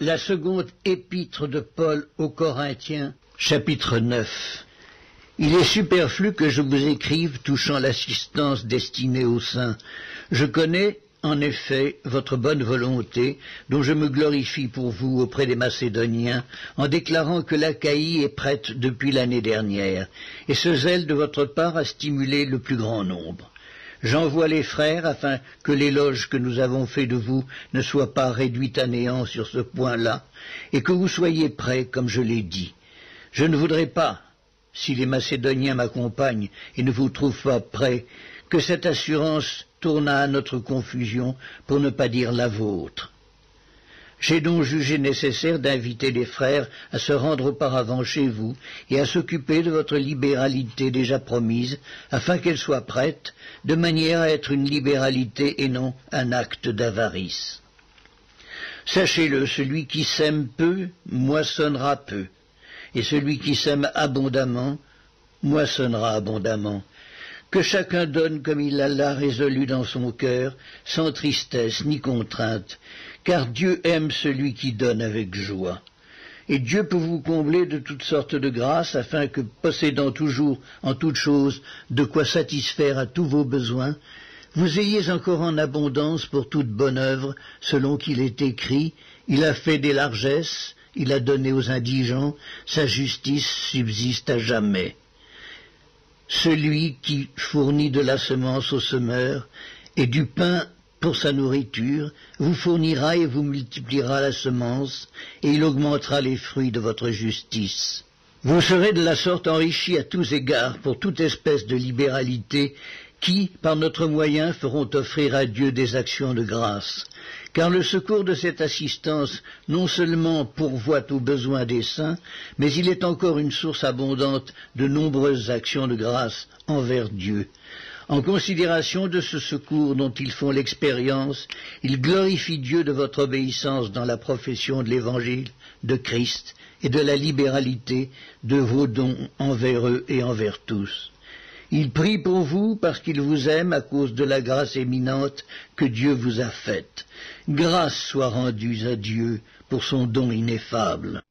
La seconde épître de Paul aux Corinthiens, chapitre 9. Il est superflu que je vous écrive touchant l'assistance destinée aux saints. Je connais, en effet, votre bonne volonté, dont je me glorifie pour vous auprès des Macédoniens, en déclarant que l'Achaïe est prête depuis l'année dernière, et ce zèle de votre part a stimulé le plus grand nombre. J'envoie les frères afin que l'éloge que nous avons fait de vous ne soit pas réduit à néant sur ce point-là, et que vous soyez prêts, comme je l'ai dit. Je ne voudrais pas, si les Macédoniens m'accompagnent et ne vous trouvent pas prêts, que cette assurance tournât à notre confusion, pour ne pas dire la vôtre. J'ai donc jugé nécessaire d'inviter les frères à se rendre auparavant chez vous et à s'occuper de votre libéralité déjà promise, afin qu'elle soit prête, de manière à être une libéralité et non un acte d'avarice. Sachez-le, celui qui sème peu, moissonnera peu, et celui qui sème abondamment, moissonnera abondamment. Que chacun donne comme il l'a résolu dans son cœur, sans tristesse ni contrainte, car Dieu aime celui qui donne avec joie. Et Dieu peut vous combler de toutes sortes de grâces, afin que, possédant toujours en toutes choses de quoi satisfaire à tous vos besoins, vous ayez encore en abondance pour toute bonne œuvre, selon qu'il est écrit, « Il a fait des largesses, il a donné aux indigents, sa justice subsiste à jamais. » Celui qui fournit de la semence au semeur et du pain pour sa nourriture, vous fournira et vous multipliera la semence, et il augmentera les fruits de votre justice. Vous serez de la sorte enrichis à tous égards pour toute espèce de libéralité qui, par notre moyen, feront offrir à Dieu des actions de grâce. Car le secours de cette assistance non seulement pourvoit aux besoins des saints, mais il est encore une source abondante de nombreuses actions de grâce envers Dieu. En considération de ce secours dont ils font l'expérience, ils glorifient Dieu de votre obéissance dans la profession de l'Évangile de Christ et de la libéralité de vos dons envers eux et envers tous. Il prie pour vous parce qu'il vous aime à cause de la grâce éminente que Dieu vous a faite. Grâce soit rendue à Dieu pour son don ineffable.